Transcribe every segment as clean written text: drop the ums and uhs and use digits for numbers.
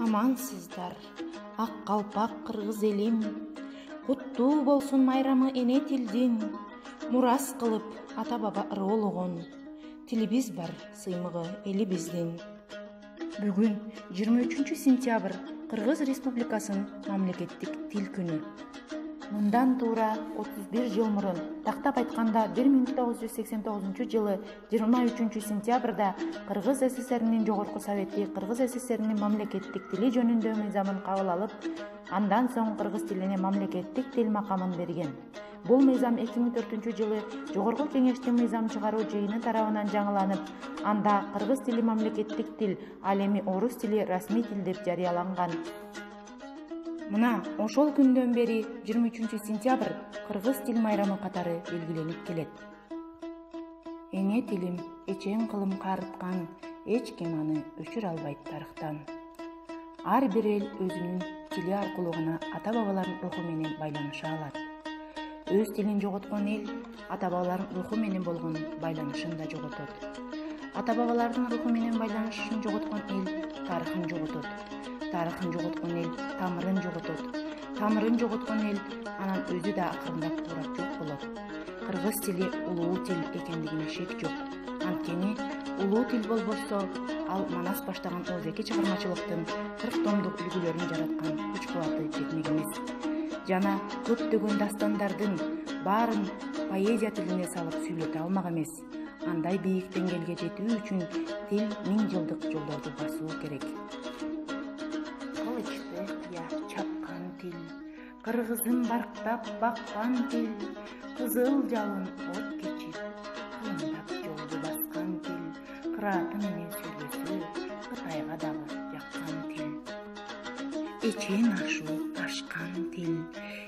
амансыздар, ак калпак кыргыз элим. Куттуу болсун майрамы эне тилдин, мурас кылып ата баба ыроологон. Тилибиз бар, сыймыгы элибиздин. Бүгүн 23 сентябрь Кыргыз Республикасынын мамлекеттик тил күнү. Мындан туура 31 жыл мурун, тактап айтканда 1989 жылы 23 сентябрда Кыргыз СССРинин Жогорку Совети Кыргыз СССРинин мамлекеттик тили жөнүндө мыйзамын кабыл алып, андан соң кыргыз тилине мамлекеттик тил макамын берген. Бул мыйзам 2004 жылы Жогорку Кеңештин мыйзам чыгаруу жыйыны тарабынан жаңыланып, анда кыргыз тили мамлекеттик тил, ал эми орус тили расмий тил деп жарыяланган. Мына ошол күндөн бери 23 сентябрь кыргыз тил майрамы катары белгиленип келет. Эне тилим эчең кылым карыткан, эч ким аны өчүрө албайт тарыхтан. Ар бир эл өзүнүн тили аркылуу гана ата бабалардын руху менен байланыша алат. Өз тилин жоготкон эл ата бабалардын руху менен болгон байланышын да жоготот. Ата бабалардын руху менен байланышын жоготкон эл тарыхын жоготот. Тарыхын жоготкон эл тамырын жоготот. Тамырын жоготкон эл анан өзү да акырындап курап жок болот. Кыргыз тили улуу тил экендигине шек жок. Анткени улуу тил болбосо, ал Манас баштаган Озеки чыгармачылыктын 40 томдук үлгүлөрүн жараткан күч кубаты жетмек эмес. Жана көптөгөн дастандардын баарын поэзия тилине салып сүйлөтө алмак эмес. Андай бийик деңгээлге жетүү үчүн тил 1000 жылдык жолдорду басуу керек. Кылычты я чапкан тил, кыргызым барктап баккан тил, кызыл жалын от кечип, кылымдап жолду баскан тил, кырааты менен сүйлөсө, Кытайга дагы жаккан тил. Эчен ашуу ташкан тил,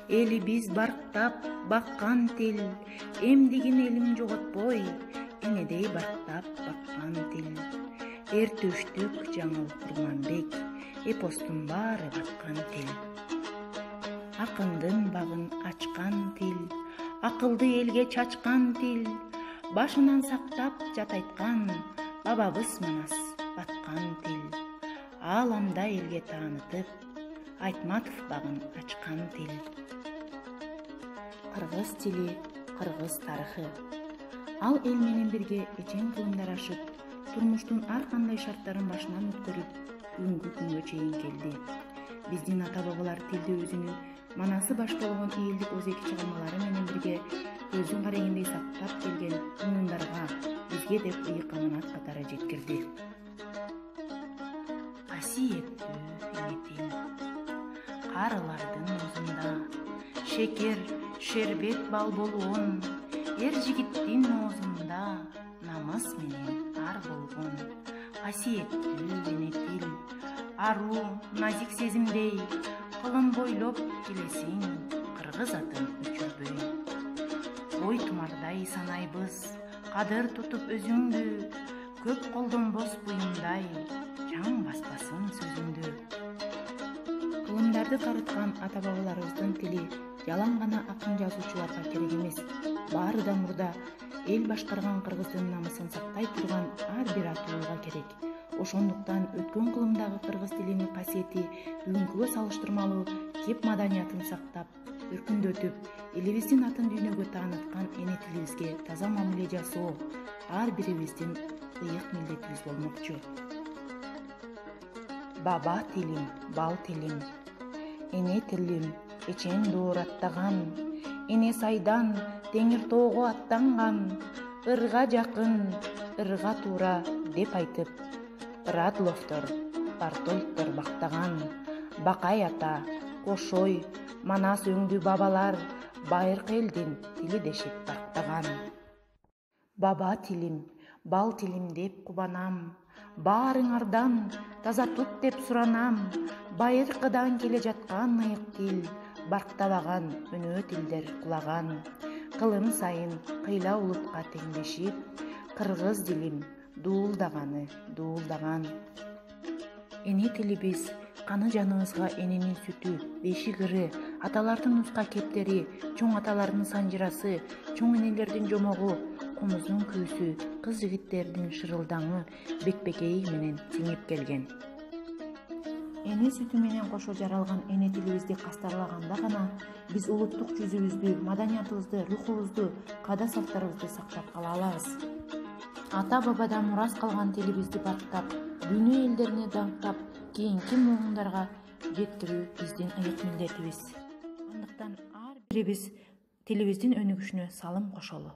элибиз барктап баккан тил, эмдигин элим жоготпой, энедей барктап баккан тил. Эр төштүк жаңыл Курманбек, эпостун баары баткан тил. Акындын багын ачкан тил, акылды элге чачкан тил, башынан сактап жатайткан бабабыз Манас баткан тил. Ааламда элге таанытып, Айтматов багын ачкан тил. Кыргыз тили, кыргыз тарыхы. Ал эл менен бирге эчең кылымдар ашып, турмуштун ар кандай шарттарын башынан өткөрүп, бүгүнкү күнгө чейин келди. Биздин ата бабалар тилди өзүнүн манасы баш болгон элдик Озеки чыгармалары менен бирге көздүн карегиндей сактап келген муундарга бизге деп ыйык аманат катары жеткирди. Касиеттүү эне тил, карылардын оозунда шекер, шербет бал болгон, эр жигиттин оозунда намыс менен ар болгон. Касиеттүү эне тил, аруу, назик сезимдей, кылым бойлоп келесиң, кыргыз атын өчүрбөй. Ой тумардай санайбыз, кадыр тутуп өзүңдү, көп колдонбос буюмдай, жан баспасын сөзүңдү. Кылымдарды карыткан ата бабаларыбыздын тили жалаң гана акын жазуучуларга керек эмес. Баары да мурда эл башкарган кыргыздын намысын сактай турган ар бир атууга керек. Ошондуктан өткөн кылымдагы кыргыз тилинин касиети бүгүнкүгө салыштырмалуу кеп маданиятын сактап, өркүндөтүп, элибиздин атын дүйнөгө тааныткан эне тилибизге таза мамиле жасоо ар бирибиздин ыйык милдетибиз болмокчу. Баба тилим, бал тилим, эне тилим, эчен доор аттаган, эне сайдан теңир тоого аттанган, ырга жакын, ырга туура деп айтып, Радловдор, Бартольдтор бактаган, Бакай ата, Кошой, Манас өңдүү бабалар байыркы элдин тили дешип бактаган. Баба тилим, бал тилим деп кубанам, баарыңардан таза тут деп суранам, байыркыдан келе жаткан ыйык тил, барктабаган өнөө тилдер кулаган, кылым сайын кыйла улутка теңдешип, кыргыз дилим дуулдаганы дуулдаган. Эне тилибиз каны жаныбызга эненин сүтү, бешик ыры, аталардын уска кептери, чоң аталардын санжырасы, чоң энелердин жомогу, комуздун күүсү, кыз жигиттердин шырылдаңы, бекбекеи менен сиңип келген. эне сүтү менен кошо жаралган эне тилибизди кастарлаганда гана биз улуттук жүзүбүздү, маданиятыбызды, рухубузду, каада салттарыбызды сактап кала алабыз. Ата бабадан мурас калган тилибизди бактап, дүйнө элдерине даңктап, кийинки муундарга жеткирүү биздин ыйык милдетибиз. Андыктан ар бирибиз тилибиздин өнүгүшүнө салым кошолу.